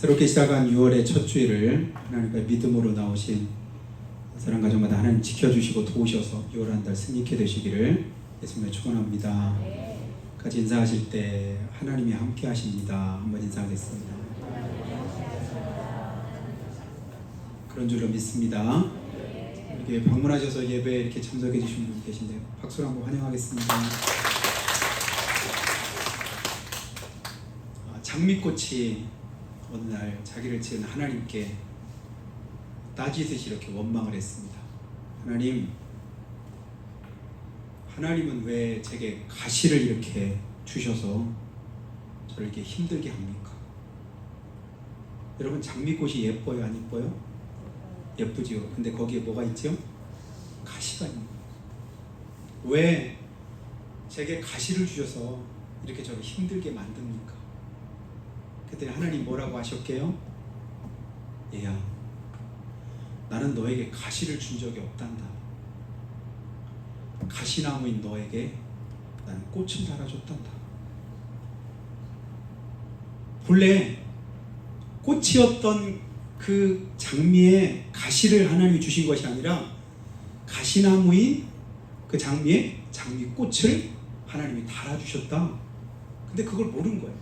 새롭게 시작한 6월의 첫 주일을 하나님과 믿음으로 나오신 사랑 가정마다 하나님 지켜주시고 도우셔서 6월 한 달 승리케 되시기를 예수님의 축원합니다. 같이 인사하실 때 하나님이 함께 하십니다. 한번 인사하겠습니다. 그런 줄로 믿습니다. 이렇게 방문하셔서 예배에 이렇게 참석해 주신 분 계신데요. 박수로 한번 환영하겠습니다. 장미꽃이 어느 날 자기를 지은 하나님께 따지듯이 이렇게 원망을 했습니다. 하나님은 왜 제게 가시를 이렇게 주셔서 저를 이렇게 힘들게 합니까? 여러분, 장미꽃이 예뻐요, 안 예뻐요? 예쁘지요. 근데 거기에 뭐가 있죠? 가시가 있는 거예요. 왜 제게 가시를 주셔서 이렇게 저를 힘들게 만듭니까? 그때 하나님 뭐라고 하셨게요? 얘야, 나는 너에게 가시를 준 적이 없단다. 가시나무인 너에게 나는 꽃을 달아줬단다. 본래 꽃이었던 그 장미에 가시를 하나님이 주신 것이 아니라 가시나무인 그 장미에 장미꽃을 하나님이 달아주셨다. 근데 그걸 모르는 거예요.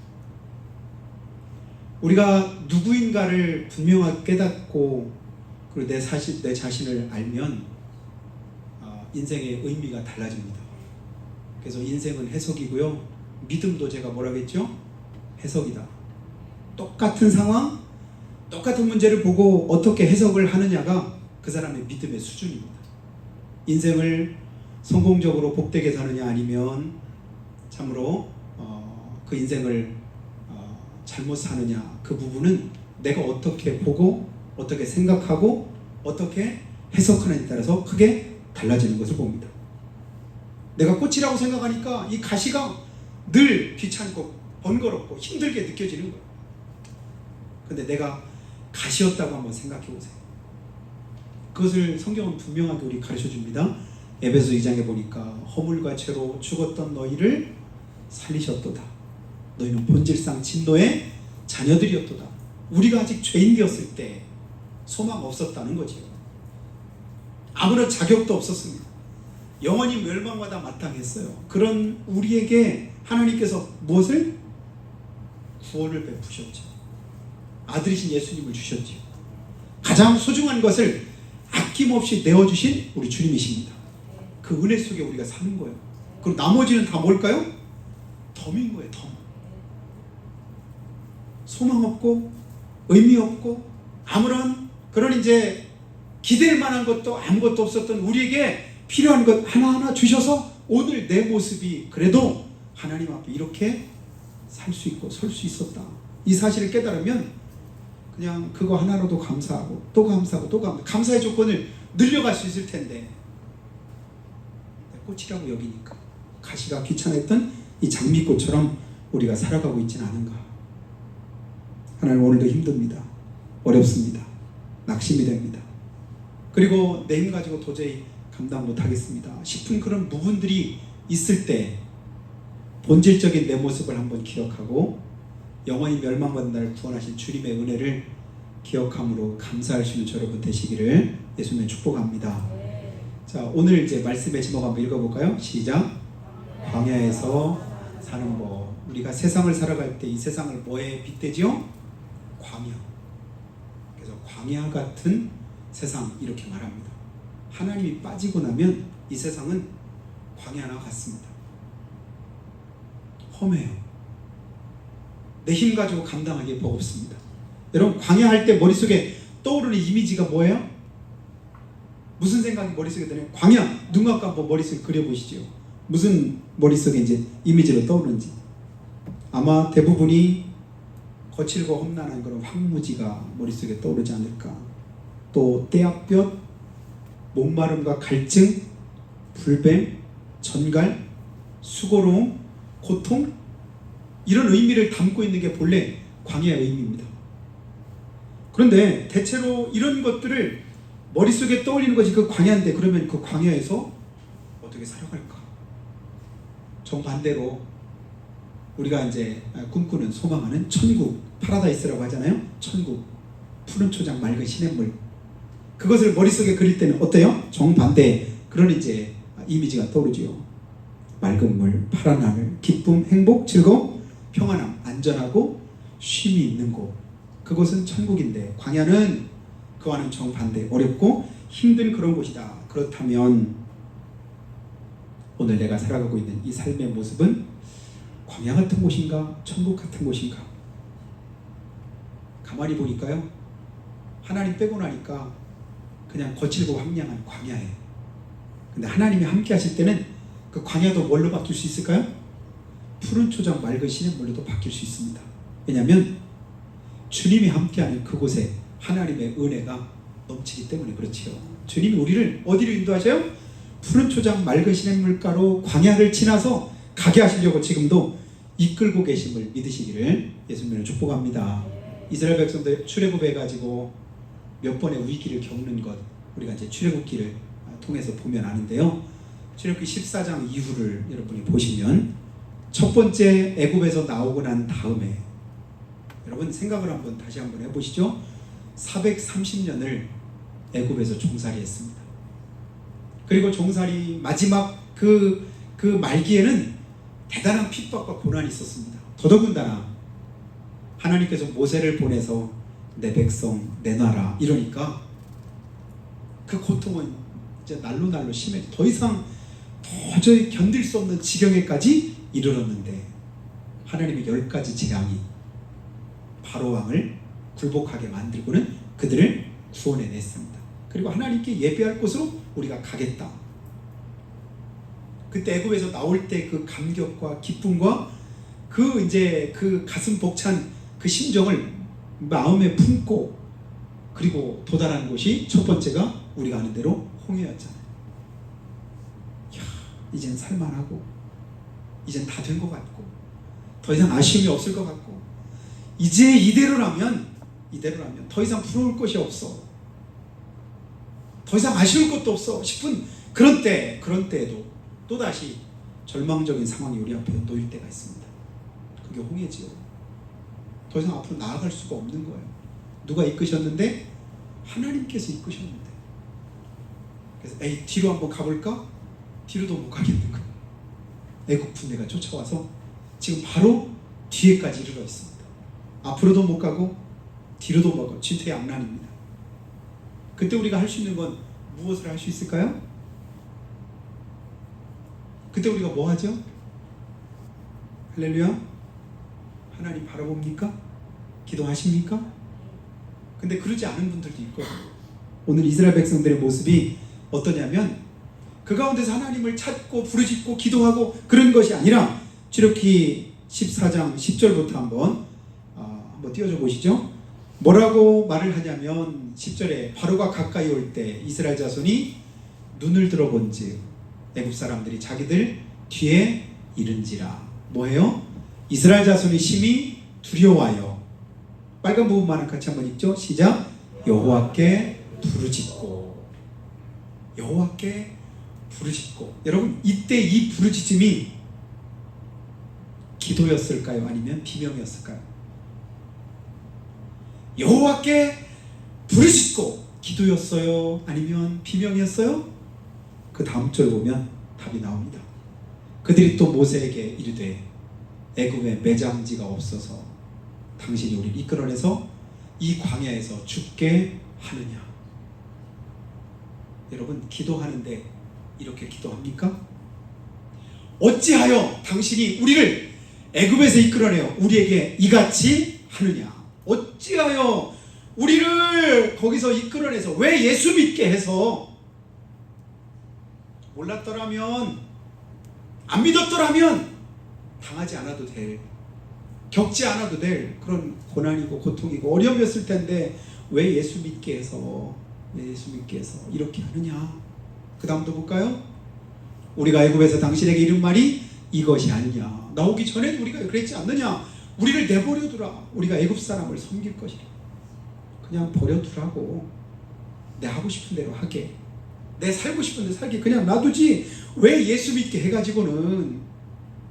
우리가 누구인가를 분명하게 깨닫고 그리고 내 자신을 알면 인생의 의미가 달라집니다. 그래서 인생은 해석이고요. 믿음도 제가 뭐라고 했죠? 해석이다. 똑같은 상황, 똑같은 문제를 보고 어떻게 해석을 하느냐가 그 사람의 믿음의 수준입니다. 인생을 성공적으로 복되게 사느냐 아니면 참으로 그 인생을 잘못 사느냐, 그 부분은 내가 어떻게 보고 어떻게 생각하고 어떻게 해석하느냐에 따라서 크게 달라지는 것을 봅니다. 내가 꽃이라고 생각하니까 이 가시가 늘 귀찮고 번거롭고 힘들게 느껴지는 거예요. 근데 내가 가시였다고 한번 생각해 보세요. 그것을 성경은 분명하게 우리 가르쳐 줍니다. 에베소 2장에 보니까 허물과 죄로 죽었던 너희를 살리셨도다. 너희는 본질상 진노의 자녀들이었도다. 우리가 아직 죄인이었을 때 소망 없었다는 거지요. 아무런 자격도 없었습니다. 영원히 멸망마다 마땅했어요. 그런 우리에게 하나님께서 무엇을? 구원을 베푸셨죠. 아들이신 예수님을 주셨죠. 가장 소중한 것을 아낌없이 내어주신 우리 주님이십니다. 그 은혜 속에 우리가 사는 거예요. 그리고 나머지는 다 뭘까요? 덤인 거예요. 덤. 소망 없고 의미 없고 아무런 그런 이제 기댈 만한 것도 아무것도 없었던 우리에게 필요한 것 하나하나 주셔서 오늘 내 모습이 그래도 하나님 앞에 이렇게 살 수 있고 설 수 있었다. 이 사실을 깨달으면 그냥 그거 하나로도 감사하고 또 감사하고 또 감사의 조건을 늘려갈 수 있을 텐데 꽃이라고 여기니까 가시가 귀찮았던 이 장미꽃처럼 우리가 살아가고 있지는 않은가. 하나님, 오늘도 힘듭니다. 어렵습니다. 낙심이 됩니다. 그리고 내 힘 가지고 도저히 감당 못하겠습니다 싶은 그런 부분들이 있을 때 본질적인 내 모습을 한번 기억하고 영원히 멸망받는 날 구원하신 주님의 은혜를 기억함으로 감사할 수 있는 저 여러분 되시기를 예수님의 축복합니다. 자, 오늘 이제 말씀의 제목 한번 읽어볼까요? 시작. 광야에서 사는 법. 우리가 세상을 살아갈 때 이 세상을 뭐에 빗대지요? 광야. 그래서 광야 같은 세상 이렇게 말합니다. 하나님이 빠지고 나면 이 세상은 광야나 같습니다. 험해요. 내 힘 가지고 감당하기 버겁습니다. 여러분, 광야할 때 머릿속에 떠오르는 이미지가 뭐예요? 무슨 생각이 머릿속에 드나요? 광야, 눈 감고 한번 머릿속에 그려보시죠. 무슨 머릿속에 이제 이미지로 떠오르는지. 아마 대부분이 거칠고 험난한 그런 황무지가 머릿속에 떠오르지 않을까. 또 떼약볕, 목마름과 갈증, 불뱀, 전갈, 수고로움, 고통, 이런 의미를 담고 있는 게 본래 광야의 의미입니다. 그런데 대체로 이런 것들을 머릿속에 떠올리는 것이 그 광야인데, 그러면 그 광야에서 어떻게 살아갈까? 정반대로 우리가 이제 꿈꾸는 소망하는 천국, 파라다이스라고 하잖아요. 천국, 푸른 초장 맑은 시냇물. 그것을 머릿속에 그릴 때는 어때요? 정반대 그런 이제 이미지가 떠오르지요. 맑은 물, 파란 하늘, 기쁨, 행복, 즐거움, 평안함, 안전하고 쉼이 있는 곳. 그곳은 천국인데 광야는 그와는 정반대 어렵고 힘든 그런 곳이다. 그렇다면 오늘 내가 살아가고 있는 이 삶의 모습은 광야 같은 곳인가? 천국 같은 곳인가? 가만히 보니까요, 하나님 빼고 나니까 그냥 거칠고 황량한 광야예요. 근데 하나님이 함께 하실 때는 그 광야도 뭘로 바뀔 수 있을까요? 푸른 초장 맑은 시냇물로도 바뀔 수 있습니다. 왜냐하면 주님이 함께하는 그곳에 하나님의 은혜가 넘치기 때문에 그렇지요. 주님이 우리를 어디로 인도하셔요? 푸른 초장 맑은 시냇물가로 광야를 지나서 가게 하시려고 지금도 이끌고 계심을 믿으시기를 예수님으로 축복합니다. 이스라엘 백성들 출애굽해가지고 몇 번의 위기를 겪는 것, 우리가 이제 출애굽기를 통해서 보면 아는데요. 출애굽기 14장 이후를 여러분이 보시면 첫 번째 애굽에서 나오고 난 다음에 여러분 생각을 다시 한번 해보시죠. 430년을 애굽에서 종살이했습니다. 그리고 종살이 마지막 그 말기에는 대단한 핍박과 고난이 있었습니다. 더더군다나 하나님께서 모세를 보내서 내 백성 내놔라 이러니까 그 고통은 이제 날로 심해져 더 이상 도저히 견딜 수 없는 지경에까지 이르렀는데 하나님의 10가지 재앙이 바로 왕을 굴복하게 만들고는 그들을 구원해냈습니다. 그리고 하나님께 예배할 곳으로 우리가 가겠다. 그때 애굽에서 나올 때 그 감격과 기쁨과 그 가슴 벅찬 그 심정을 마음에 품고 그리고 도달한 곳이 첫 번째가 우리가 아는 대로 홍해였잖아요. 이젠 살만하고 이젠 다 된 것 같고 더 이상 아쉬움이 없을 것 같고 이제 이대로라면 더 이상 부러울 것이 없어, 더 이상 아쉬울 것도 없어 싶은 그런 때에도 또다시 절망적인 상황이 우리 앞에 놓일 때가 있습니다. 그게 홍해지요. 더 이상 앞으로 나아갈 수가 없는 거예요. 누가 이끄셨는데? 하나님께서 이끄셨는데. 그래서 뒤로 한번 가볼까? 뒤로도 못 가겠는 거예요. 애국 군대가 쫓아와서 지금 바로 뒤에까지 이르러 있습니다. 앞으로도 못 가고 뒤로도 못 가고 진퇴양난입니다. 그때 우리가 할 수 있는 건 무엇을 할 수 있을까요? 그때 우리가 뭐 하죠? 할렐루야. 하나님 바라봅니까? 기도하십니까? 근데 그러지 않은 분들도 있거든요. 오늘 이스라엘 백성들의 모습이 어떠냐면 그 가운데서 하나님을 찾고 부르짖고 기도하고 그런 것이 아니라 출애굽기 14장 10절부터 한번 띄워줘 보시죠. 뭐라고 말을 하냐면 10절에 바로가 가까이 올 때 이스라엘 자손이 눈을 들어본즉 애굽 사람들이 자기들 뒤에 이른지라. 뭐예요? 이스라엘 자손이 심히 두려워하여. 빨간 부분만 같이 한번 읽죠. 시작. 여호와께 부르짖고. 여호와께 부르짖고. 여러분 이때 이 부르짖음이 기도였을까요? 아니면 비명이었을까요? 여호와께 부르짖고 기도였어요? 아니면 비명이었어요? 그 다음 절 보면 답이 나옵니다. 그들이 또 모세에게 이르되 애굽에 매장지가 없어서 당신이 우리를 이끌어내서 이 광야에서 죽게 하느냐. 여러분 기도하는데 이렇게 기도합니까? 어찌하여 당신이 우리를 애굽에서 이끌어내어 우리에게 이같이 하느냐. 어찌하여 우리를 거기서 이끌어내서 왜 예수 믿게 해서 몰랐더라면 안 믿었더라면 당하지 않아도 될, 겪지 않아도 될 그런 고난이고 고통이고 어려움이었을 텐데 왜 예수 믿게 해서 이렇게 하느냐. 그 다음도 볼까요? 우리가 애굽에서 당신에게 이른 말이 이것이 아니냐. 나오기 전에도 우리가 그랬지 않느냐. 우리를 내버려두라. 우리가 애굽 사람을 섬길 것이라. 그냥 버려두라고. 내 하고 싶은 대로 하게, 내 살고 싶은 데 살게 그냥 놔두지 왜 예수 믿게 해가지고는.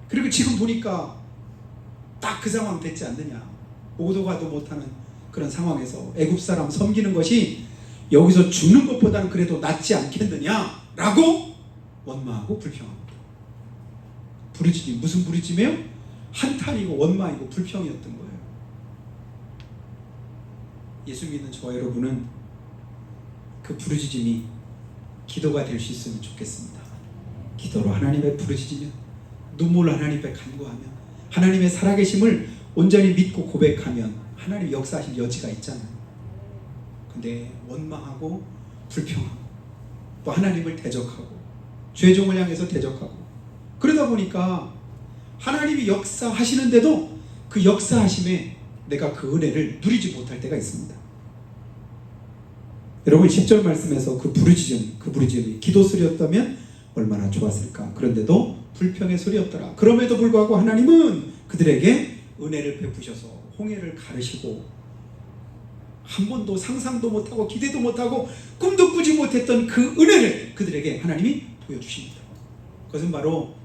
그리고 지금 보니까 딱 그 상황 됐지 않느냐. 오도 가도 못하는 그런 상황에서 애굽 사람 섬기는 것이 여기서 죽는 것보다는 그래도 낫지 않겠느냐라고 원망하고 불평합니다. 부르짖음, 무슨 부르짖음이에요? 한탄이고 원망이고 불평이었던 거예요. 예수 믿는 저와 여러분은 그 부르짖음이 기도가 될 수 있으면 좋겠습니다. 기도로 하나님의 부르짖으면, 눈물로 하나님께 간구하면, 하나님의 살아계심을 온전히 믿고 고백하면 하나님 역사하실 여지가 있잖아요. 근데 원망하고 불평하고 또 하나님을 대적하고 죄종을 향해서 대적하고 그러다 보니까 하나님이 역사하시는데도 그 역사하심에 내가 그 은혜를 누리지 못할 때가 있습니다. 여러분 10절 말씀에서 그 부르짖음이 기도 소리였다면 얼마나 좋았을까. 그런데도 불평의 소리였더라. 그럼에도 불구하고 하나님은 그들에게 은혜를 베푸셔서 홍해를 가르시고 한 번도 상상도 못하고 기대도 못하고 꿈도 꾸지 못했던 그 은혜를 그들에게 하나님이 보여주십니다. 그것은 바로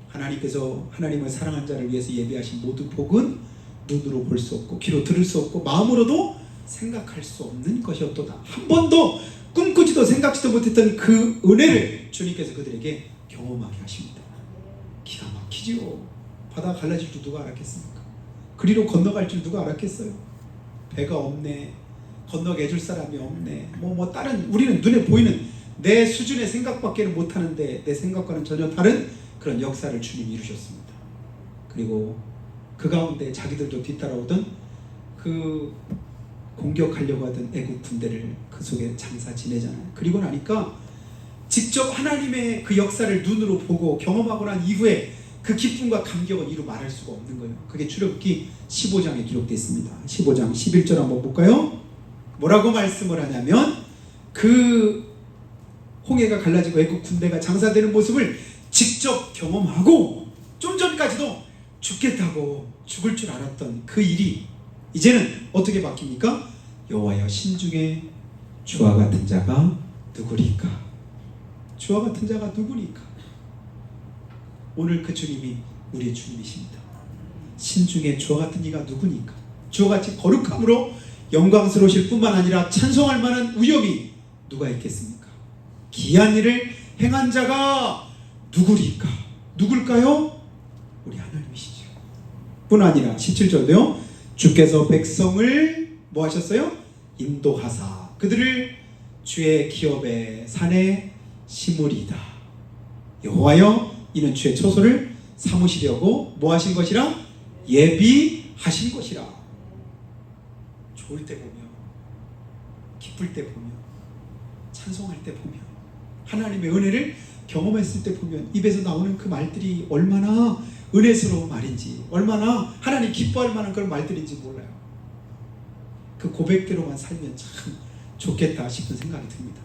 하나님께서 하나님을 사랑한 자를 위해서 예비하신 모든 복은 눈으로 볼 수 없고 귀로 들을 수 없고 마음으로도 생각할 수 없는 것이었도다. 한 번도 꿈꾸지도 생각지도 못했던 그 은혜를 주님께서 그들에게 경험하게 하십니다. 기가 막히지요. 바다 갈라질 줄 누가 알았겠습니까? 그리로 건너갈 줄 누가 알았겠어요? 배가 없네, 건너게 해줄 사람이 없네, 다른 우리는 눈에 보이는 내 수준의 생각밖에 못하는데 내 생각과는 전혀 다른 그런 역사를 주님이 이루셨습니다. 그리고 그 가운데 자기들도 뒤따라오던 그 공격하려고 하던 애국 군대를 그 속에 장사 지내잖아요. 그리고 나니까 직접 하나님의 그 역사를 눈으로 보고 경험하고 난 이후에 그 기쁨과 감격은 이루 말할 수가 없는 거예요. 그게 출애굽기 15장에 기록되어 있습니다. 15장 11절 한번 볼까요? 뭐라고 말씀을 하냐면 그 홍해가 갈라지고 애국 군대가 장사되는 모습을 직접 경험하고 좀 전까지도 죽겠다고 죽을 줄 알았던 그 일이 이제는 어떻게 바뀝니까? 여호와여 신중에 주와 같은 자가 누구리까? 주와 같은 자가 누구니까? 오늘 그 주님이 우리의 주님이십니다. 신중에 주와 같은 이가 누구니까? 주와 같이 거룩함으로 영광스러우실 뿐만 아니라 찬송할 만한 위엄이 누가 있겠습니까? 기이한 일을 행한 자가 누구리까? 누굴까요? 우리 하나님이시죠. 뿐 아니라 17절도요. 주께서 백성을 뭐 하셨어요? 인도하사 그들을 주의 기업의 산에 심으리다. 여호와여 이는 주의 처소를 삼으시려고 뭐 하신 것이라? 예비하신 것이라. 좋을 때 보면, 기쁠 때 보면, 찬송할 때 보면, 하나님의 은혜를 경험했을 때 보면 입에서 나오는 그 말들이 얼마나 은혜스러운 말인지, 얼마나 하나님 기뻐할 만한 그런 말들인지 몰라요. 그 고백대로만 살면 참 좋겠다 싶은 생각이 듭니다.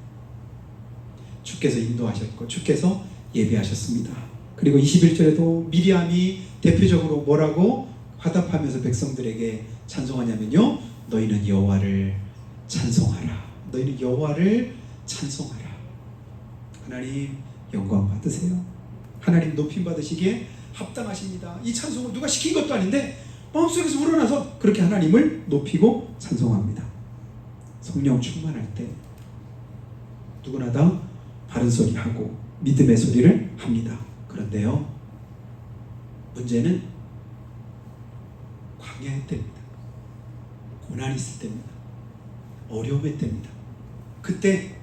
주께서 인도하셨고 주께서 예비하셨습니다. 그리고 21절에도 미리암이 대표적으로 뭐라고 화답하면서 백성들에게 찬송하냐면요, 너희는 여호와를 찬송하라. 너희는 여호와를 찬송하라. 하나님 영광 받으세요. 하나님 높임 받으시기에 합당하십니다. 이 찬송을 누가 시킨 것도 아닌데 마음속에서 우러나서 그렇게 하나님을 높이고 찬송합니다. 성령 충만할 때 누구나 다 바른 소리 하고 믿음의 소리를 합니다. 그런데요, 문제는 광야의 때입니다. 고난이 있을 때입니다. 어려움의 때입니다. 그때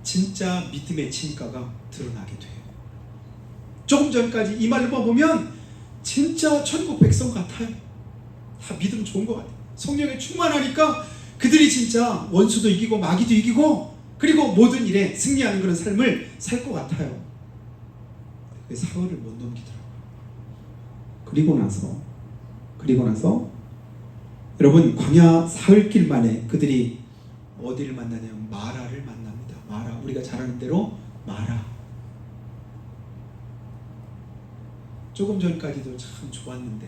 진짜 믿음의 진가가 드러나게 돼요. 조금 전까지 이 말로만 보면 진짜 천국 백성 같아요. 다 믿음 좋은 것 같아요. 성령에 충만하니까 그들이 진짜 원수도 이기고 마귀도 이기고 그리고 모든 일에 승리하는 그런 삶을 살 것 같아요. 그 사흘을 못 넘기더라고요. 그리고 나서 여러분 광야 사흘길 만에 그들이 어디를 만나냐면 마라를 만납니다. 마라, 우리가 잘 아는 대로 마라. 조금 전까지도 참 좋았는데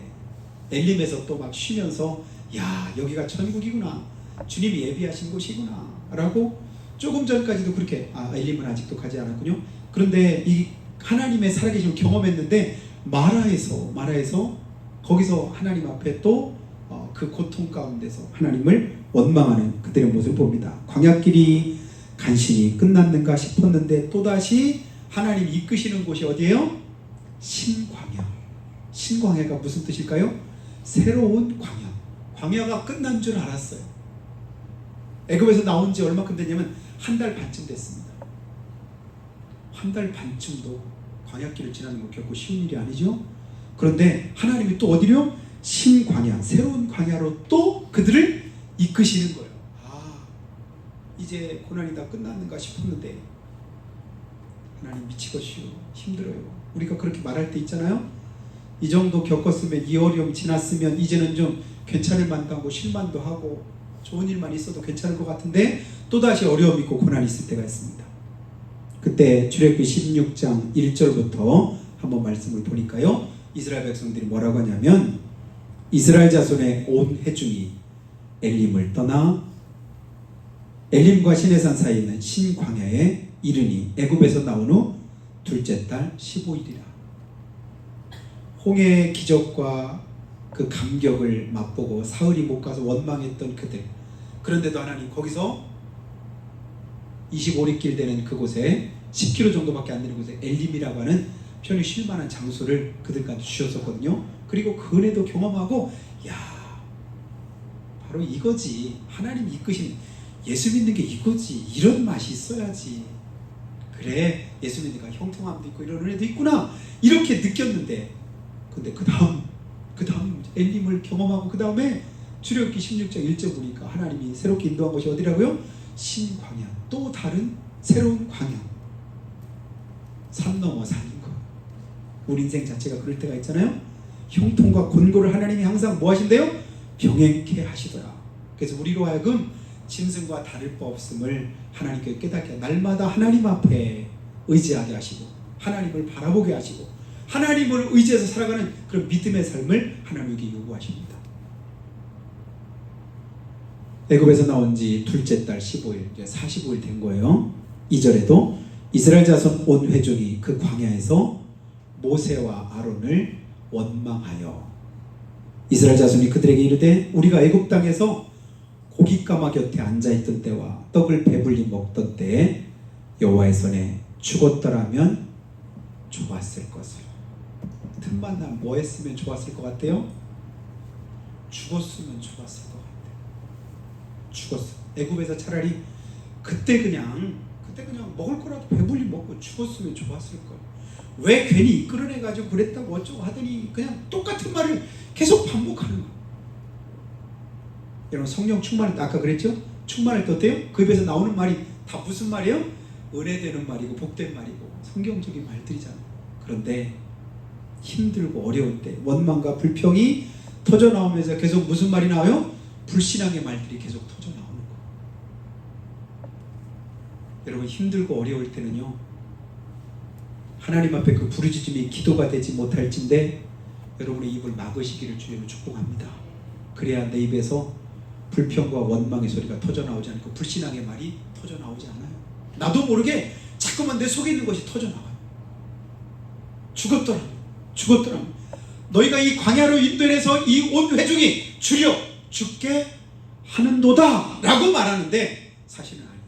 엘림에서 또 막 쉬면서 야 여기가 천국이구나, 주님이 예비하신 곳이구나 라고 조금 전까지도 그렇게 엘림은 아직도 가지 않았군요. 그런데 이 하나님의 살아계심을 경험했는데 마라에서 거기서 하나님 앞에 또 그 고통 가운데서 하나님을 원망하는 그들의 모습을 봅니다. 광야길이 간신히 끝났는가 싶었는데 또다시 하나님 이끄시는 곳이 어디예요? 신광야. 신광야가 무슨 뜻일까요? 새로운 광야. 광야가 끝난 줄 알았어요. 애굽에서 나온 지 얼마큼 됐냐면 한 달 반쯤 됐습니다. 한 달 반쯤도 광야길을 지나는 거 결코 쉬운 일이 아니죠. 그런데 하나님이 또 어디로? 신광야, 새로운 광야로 또 그들을 이끄시는 거예요. 이제 고난이 다 끝났는가 싶었는데 하나님 미치겠시오. 힘들어요. 우리가 그렇게 말할 때 있잖아요. 이 정도 겪었으면, 이 어려움 지났으면 이제는 좀 괜찮을 만도 하고 실만도 하고 좋은 일만 있어도 괜찮을 것 같은데 또다시 어려움 있고 고난이 있을 때가 있습니다. 그때 출애굽기 16장 1절부터 한번 말씀을 보니까요, 이스라엘 백성들이 뭐라고 하냐면 이스라엘 자손의 온 회중이 엘림을 떠나 엘림과 시내산 사이에 있는 신광야에 이르니 애굽에서 나온 후 둘째 달 15일이라. 홍해의 기적과 그 감격을 맛보고 사흘이 못 가서 원망했던 그들, 그런데도 하나님 거기서 25리길 되는 그곳에 10km 정도밖에 안 되는 곳에 엘림이라고 하는 편히 쉴만한 장소를 그들한테 주셨었거든요. 그리고 그 은혜도 경험하고, 야, 바로 이거지. 하나님 이끄신, 예수 믿는 게 이거지. 이런 맛이 있어야지. 그래, 예수 믿으니까 형통함도 있고 이런 은혜도 있구나, 이렇게 느꼈는데, 근데 그 다음 엘림을 경험하고 그 다음에 출애굽기 16장 1절 보니까 하나님이 새롭게 인도한 것이 어디라고요? 신광야. 또 다른 새로운 광야. 산 넘어 산인 거. 우리 인생 자체가 그럴 때가 있잖아요. 형통과 곤고를 하나님이 항상 뭐 하신대요? 병행케 하시더라. 그래서 우리로 하여금 짐승과 다를 바 없음을 하나님께 깨닫게, 날마다 하나님 앞에 의지하게 하시고 하나님을 바라보게 하시고 하나님을 의지해서 살아가는 그런 믿음의 삶을 하나님에게 요구하십니다. 애굽에서 나온 지 둘째 달 15일, 이제 45일 된 거예요. 2절에도 이스라엘 자손 온 회중이 그 광야에서 모세와 아론을 원망하여 이스라엘 자손이 그들에게 이르되 우리가 애굽 땅에서 고깃가마 곁에 앉아있던 때와 떡을 배불리 먹던 때에 여호와의 손에 죽었더라면 좋았을 것을. 틈만 나면 뭐 했으면 좋았을 것 같아요? 죽었으면 좋았을 것 같아요. 죽었어. 애굽에서 차라리 그때 그냥 먹을 거라도 배불리 먹고 죽었으면 좋았을 거예요. 왜 괜히 이끌어내가지고 그랬다고 어쩌고 하더니 그냥 똑같은 말을 계속 반복하는 거예요. 여러분, 성령 충만할 때 아까 그랬죠? 충만할 때 어때요? 그 입에서 나오는 말이 다 무슨 말이에요? 은혜되는 말이고 복된 말이고 성경적인 말들이잖아요. 그런데 힘들고 어려울 때 원망과 불평이 터져나오면서 계속 무슨 말이 나와요? 불신앙의 말들이 계속 터져나오는 거예요. 여러분, 힘들고 어려울 때는요, 하나님 앞에 그 부르짖음이 기도가 되지 못할진데 여러분의 입을 막으시기를 주님을 축복합니다. 그래야 내 입에서 불평과 원망의 소리가 터져나오지 않고 불신앙의 말이 터져나오지 않아요. 나도 모르게 자꾸만 내 속에 있는 것이 터져나와요. 죽었더라. 너희가 이 광야로 인도해서 이 온 회중이 주려 죽게 하는도다 라고 말하는데 사실은 아니에요.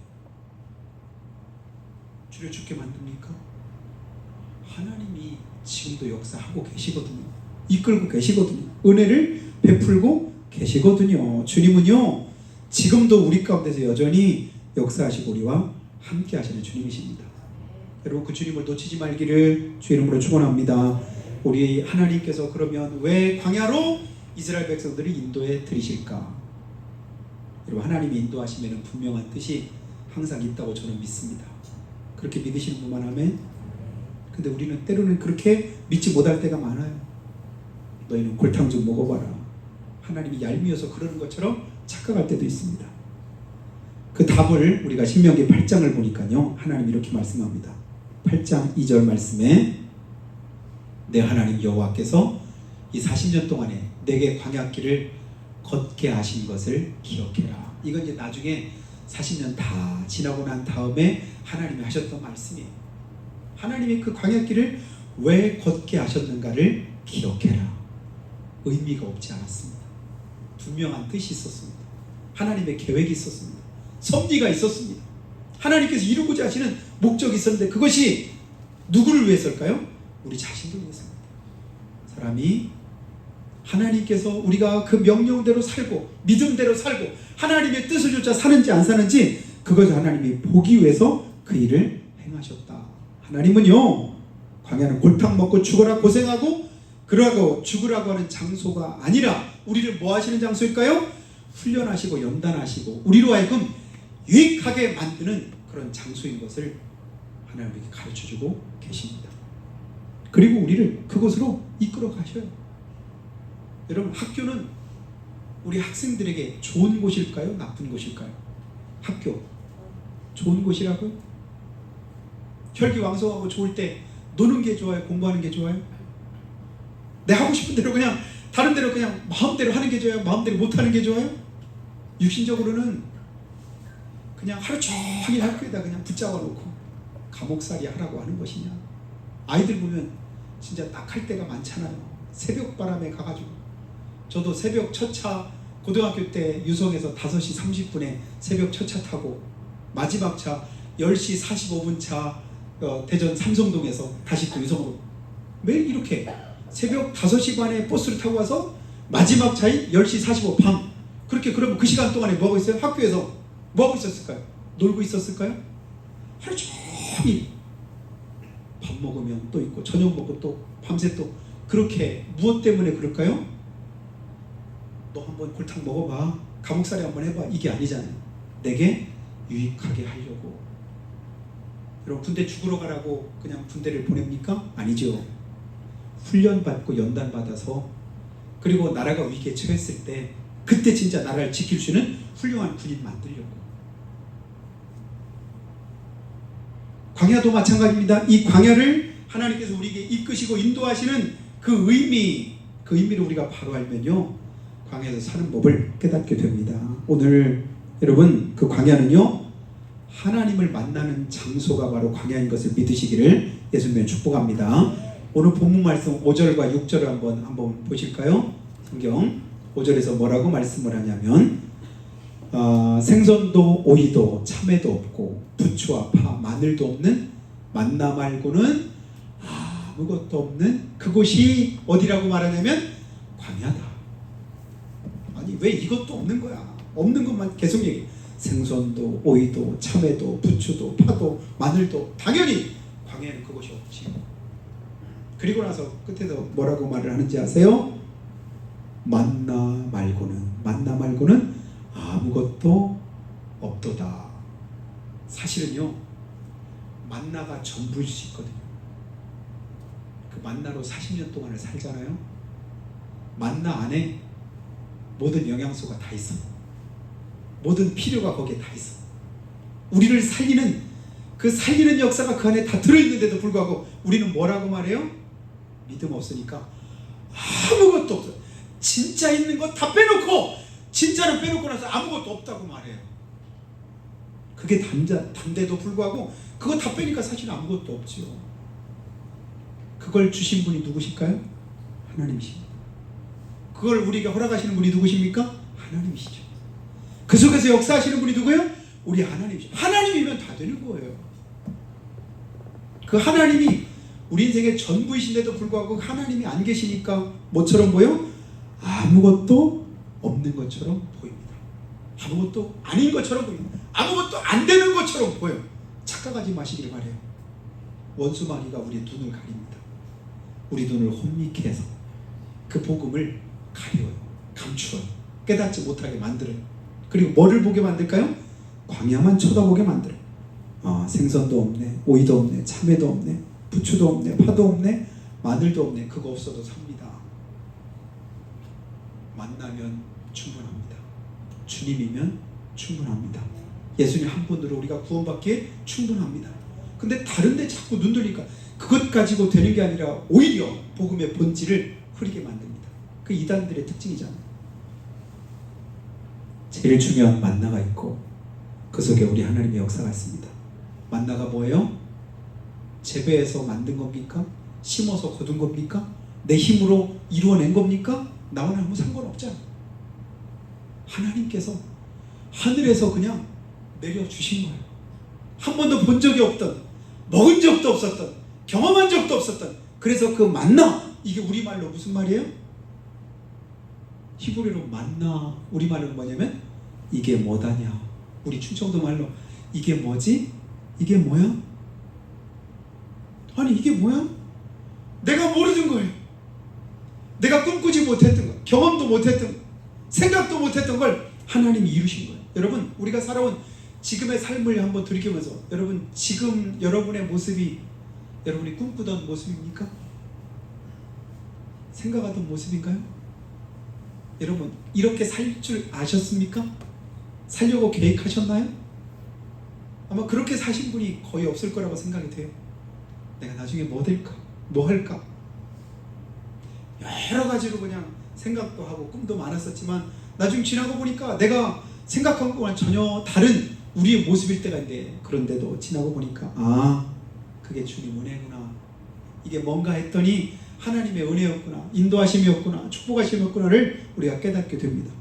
주려 죽게 만듭니까? 하나님이 지금도 역사하고 계시거든요. 이끌고 계시거든요. 은혜를 베풀고 계시거든요. 주님은요, 지금도 우리 가운데서 여전히 역사하시고 우리와 함께 하시는 주님이십니다. 여러분, 그 주님을 놓치지 말기를 주 이름으로 축원합니다. 우리 하나님께서 그러면 왜 광야로 이스라엘 백성들을 인도해 드리실까? 여러분, 하나님이 인도하시면 분명한 뜻이 항상 있다고 저는 믿습니다. 그렇게 믿으시는 분만 하면. 근데 우리는 때로는 그렇게 믿지 못할 때가 많아요. 너희는 골탕 좀 먹어봐라. 하나님이 얄미워서 그러는 것처럼 착각할 때도 있습니다. 그 답을 우리가 신명기 8장을 보니까요, 하나님이 이렇게 말씀합니다. 8장 2절 말씀에 내 하나님 여호와께서 이 40년 동안에 내게 광야길을 걷게 하신 것을 기억해라. 이건 이제 나중에 40년 다 지나고 난 다음에 하나님이 하셨던 말씀이에요. 하나님이 그 광야길을 왜 걷게 하셨는가를 기억해라. 의미가 없지 않았습니다. 분명한 뜻이 있었습니다. 하나님의 계획이 있었습니다. 섭리가 있었습니다. 하나님께서 이루고자 하시는 목적이 있었는데 그것이 누구를 위해서일까요? 우리 자신을 위해서입니다. 사람이 하나님께서 우리가 그 명령대로 살고 믿음대로 살고 하나님의 뜻을 쫓아 사는지 안 사는지 그것을 하나님이 보기 위해서 그 일을 행하셨다. 하나님은요, 광야는 골탕 먹고 죽어라 고생하고 그러고 죽으라고 하는 장소가 아니라 우리를 뭐 하시는 장소일까요? 훈련하시고 연단하시고 우리로 하여금 유익하게 만드는 그런 장소인 것을 하나님께 가르쳐주고 계십니다. 그리고 우리를 그곳으로 이끌어 가셔요. 여러분, 학교는 우리 학생들에게 좋은 곳일까요? 나쁜 곳일까요? 학교 좋은 곳이라고요? 혈기왕성하고 좋을 때 노는 게 좋아요? 공부하는 게 좋아요? 내 하고 싶은 대로 그냥 다른 대로 그냥 마음대로 하는 게 좋아요? 마음대로 못하는 게 좋아요? 육신적으로는 그냥 하루 종일 학교에다 그냥 붙잡아 놓고 감옥살이 하라고 하는 것이냐? 아이들 보면 진짜 딱 할 때가 많잖아요. 새벽 바람에 가가지고 저도 새벽 첫차 고등학교 때 유성에서 5시 30분에 새벽 첫차 타고 마지막 차 10시 45분 차 대전 삼성동에서 다시 또 유성으로 매일 이렇게 새벽 5시 반에 버스를 타고 와서 마지막 차인 10시 45분 밤 그렇게 그러면 그 시간 동안에 뭐 하고 있어요? 학교에서 뭐 하고 있었을까요? 놀고 있었을까요? 하루 종일 밥 먹으면 또 있고 저녁 먹고 또 밤새 또 그렇게 무엇 때문에 그럴까요? 너 한번 골탕 먹어봐, 감옥살이 한번 해봐, 이게 아니잖아요. 내게 유익하게 하려고. 여러분, 군대 죽으러 가라고 그냥 군대를 보냅니까? 아니죠. 훈련받고 연단받아서 그리고 나라가 위기에 처했을 때 그때 진짜 나라를 지킬 수 있는 훌륭한 군인 만들려고. 광야도 마찬가지입니다. 이 광야를 하나님께서 우리에게 이끄시고 인도하시는 그 의미를 우리가 바로 알면요, 광야에서 사는 법을 깨닫게 됩니다. 오늘 여러분, 그 광야는요, 하나님을 만나는 장소가 바로 광야인 것을 믿으시기를 예수님의 축복합니다. 오늘 본문 말씀 5절과 6절을 한번 보실까요? 성경 5절에서 뭐라고 말씀을 하냐면 생선도 오이도 참외도 없고 부추와 파 마늘도 없는 만나 말고는 아무것도 없는 그곳이 어디라고 말하냐면 광야다. 아니, 왜 이것도 없는 거야? 없는 것만 계속 얘기해. 생선도 오이도 참외도 부추도 파도 마늘도 당연히 광야에는 그것이 없지. 그리고 나서 끝에서 뭐라고 말을 하는지 아세요? 만나 말고는 아무것도 없도다. 사실은요, 만나가 전부일 수 있거든요. 그 만나로 40년 동안을 살잖아요. 만나 안에 모든 영양소가 다 있어. 모든 필요가 거기에 다 있어. 우리를 살리는 그 살리는 역사가 그 안에 다 들어있는데도 불구하고 우리는 뭐라고 말해요? 믿음 없으니까 아무것도 없어. 진짜 있는 거 다 빼놓고, 진짜를 빼놓고 나서 아무것도 없다고 말해요. 그게 단데도 불구하고 그거 다 빼니까 사실 아무것도 없지요. 그걸 주신 분이 누구실까요? 하나님이십니다. 그걸 우리에게 허락하시는 분이 누구십니까? 하나님이시죠. 그 속에서 역사하시는 분이 누구예요? 우리 하나님이시죠. 하나님이면 다 되는 거예요. 그 하나님이 우리 인생의 전부이신데도 불구하고 하나님이 안 계시니까 뭐처럼 보여? 아무것도 없는 것처럼 보입니다. 아무것도 아닌 것처럼 보입니다. 아무것도 안 되는 것처럼 보여. 착각하지 마시길 바래요. 원수마귀가 우리의 눈을 가립니다. 우리 눈을 혼미케 해서 그 복음을 가려요. 감추어요. 깨닫지 못하게 만들어요. 그리고 뭐를 보게 만들까요? 광야만 쳐다보게 만들어요. 생선도 없네, 오이도 없네, 참외도 없네, 부추도 없네, 파도 없네, 마늘도 없네. 그거 없어도 삽니다. 만나면 충분합니다. 주님이면 충분합니다. 예수님 한 분으로 우리가 구원받기에 충분합니다. 근데 다른 데 자꾸 눈 돌리니까 그것 가지고 되는 게 아니라 오히려 복음의 본질을 흐리게 만듭니다. 그 이단들의 특징이잖아요. 제일 중요한 만나가 있고 그 속에 우리 하나님의 역사가 있습니다. 만나가 뭐예요? 재배해서 만든 겁니까? 심어서 거둔 겁니까? 내 힘으로 이루어낸 겁니까? 나와는 아무 상관없잖아. 하나님께서 하늘에서 그냥 내려주신 거예요. 한 번도 본 적이 없던, 먹은 적도 없었던, 경험한 적도 없었던, 그래서 그 만나, 이게 우리말로 무슨 말이에요? 히브리어로 만나, 우리말로 뭐냐면 이게 뭐다냐. 우리 충청도 말로 이게 뭐지? 이게 뭐야? 아니 이게 뭐야? 내가 모르는 거예요. 내가 꿈꾸지 못했던 거, 경험도 못했던 거, 생각도 못했던 걸 하나님이 이루신 거예요. 여러분, 우리가 살아온 지금의 삶을 한번 돌이켜보면서, 여러분 지금 여러분의 모습이 여러분이 꿈꾸던 모습입니까? 생각하던 모습인가요? 여러분 이렇게 살 줄 아셨습니까? 살려고 계획하셨나요? 아마 그렇게 사신 분이 거의 없을 거라고 생각이 돼요. 내가 나중에 뭐 될까? 뭐 할까? 여러 가지로 그냥 생각도 하고 꿈도 많았었지만 나중에 지나고 보니까 내가 생각한 것과는 전혀 다른 우리의 모습일 때가 있는데, 그런데도 지나고 보니까 아, 그게 주님 은혜구나. 이게 뭔가 했더니 하나님의 은혜였구나, 인도하심이었구나, 축복하심이었구나를 우리가 깨닫게 됩니다.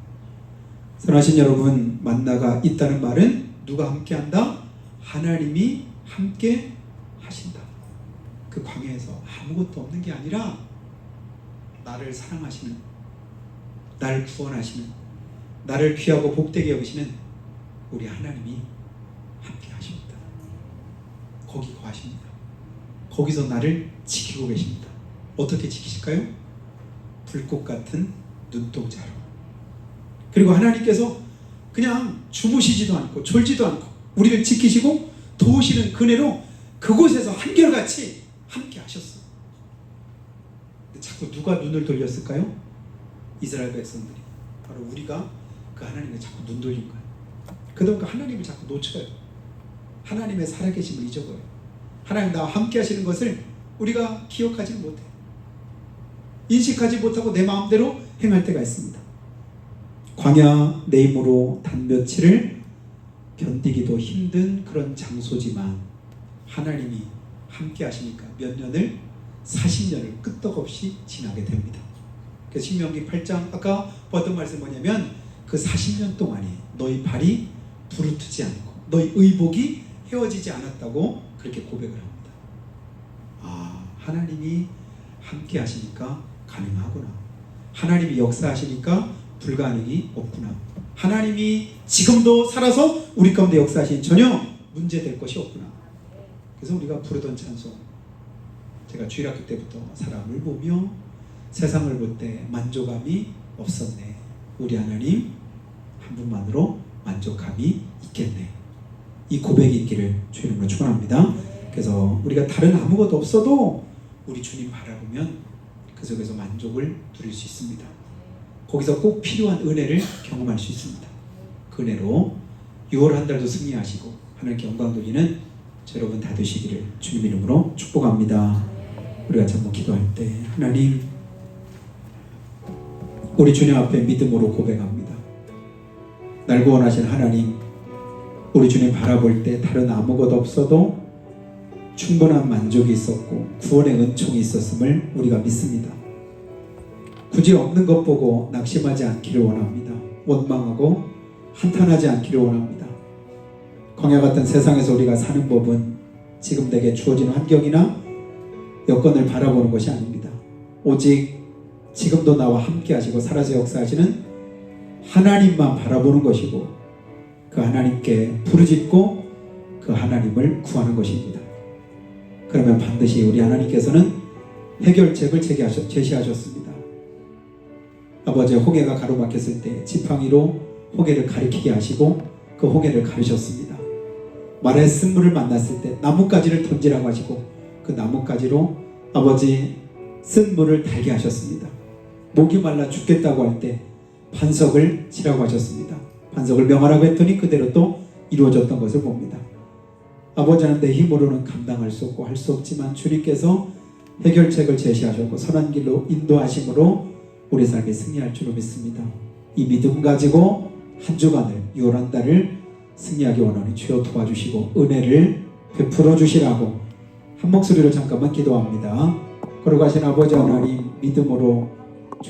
선하신 여러분, 만나가 있다는 말은 누가 함께한다? 하나님이 함께 하신다. 그 광야에서 아무것도 없는 게 아니라 나를 사랑하시는, 나를 구원하시는, 나를 귀하고 복되게 여기시는 우리 하나님이 함께 하십니다. 거기 거하십니다. 거기서 나를 지키고 계십니다. 어떻게 지키실까요? 불꽃 같은 눈동자로. 그리고 하나님께서 그냥 주무시지도 않고 졸지도 않고 우리를 지키시고 도우시는 그네로 그곳에서 한결같이 함께 하셨어요. 근데 자꾸 누가 눈을 돌렸을까요? 이스라엘 백성들이. 바로 우리가 그 하나님을 자꾸 눈 돌린 거예요. 그동안 그 하나님을 자꾸 놓쳐요. 하나님의 살아계심을 잊어버려요. 하나님 나와 함께 하시는 것을 우리가 기억하지 못해요. 인식하지 못하고 내 마음대로 행할 때가 있습니다. 광야 내 힘으로 단 며칠을 견디기도 힘든 그런 장소지만 하나님이 함께 하시니까 몇 년을, 40년을 끄떡없이 지나게 됩니다. 그래서 신명기 8장 아까 봤던 말씀 뭐냐면 그 40년 동안에 너희 발이 부르트지 않고 너희 의복이 헤어지지 않았다고 그렇게 고백을 합니다. 아, 하나님이 함께 하시니까 가능하구나. 하나님이 역사하시니까 불가능이 없구나. 하나님이 지금도 살아서 우리 가운데 역사하신 전혀 문제될 것이 없구나. 그래서 우리가 부르던 찬송, 제가 주일학교 때부터 사람을 보며 세상을 볼 때 만족함이 없었네. 우리 하나님 한 분만으로 만족함이 있겠네. 이 고백이 있기를 주의 이름으로 축원합니다. 그래서 우리가 다른 아무것도 없어도 우리 주님 바라보면 그 속에서 만족을 누릴 수 있습니다. 거기서 꼭 필요한 은혜를 경험할 수 있습니다. 그 은혜로 6월 한 달도 승리하시고 하나님께 영광 돌리는 여러분 다 되시기를 주님 이름으로 축복합니다. 우리가 한번 기도할 때, 하나님, 우리 주님 앞에 믿음으로 고백합니다. 날 구원하신 하나님, 우리 주님 바라볼 때 다른 아무것도 없어도 충분한 만족이 있었고 구원의 은총이 있었음을 우리가 믿습니다. 굳이 없는 것 보고 낙심하지 않기를 원합니다. 원망하고 한탄하지 않기를 원합니다. 광야 같은 세상에서 우리가 사는 법은 지금 내게 주어진 환경이나 여건을 바라보는 것이 아닙니다. 오직 지금도 나와 함께 하시고 살아서 역사하시는 하나님만 바라보는 것이고 그 하나님께 부르짖고 그 하나님을 구하는 것입니다. 그러면 반드시 우리 하나님께서는 해결책을 제시하셨습니다. 아버지, 홍해가 가로막혔을 때 지팡이로 홍해를 가리키게 하시고 그 홍해를 가르셨습니다. 말의 쓴물을 만났을 때 나뭇가지를 던지라고 하시고 그 나뭇가지로 아버지 쓴 물을 달게 하셨습니다. 목이 말라 죽겠다고 할 때 반석을 치라고 하셨습니다. 반석을 명하라고 했더니 그대로 또 이루어졌던 것을 봅니다. 아버지는 내 힘으로는 감당할 수 없고 할 수 없지만 주님께서 해결책을 제시하셨고 선한 길로 인도하심으로 우리 삶에 승리할 줄로 믿습니다. 이 믿음 가지고 한 주간을 6월 한 달을 승리하기 원하니 주여 도와주시고 은혜를 베풀어 주시라고 한 목소리로 잠깐만 기도합니다. 걸어가신 아버지 하나님, 믿음으로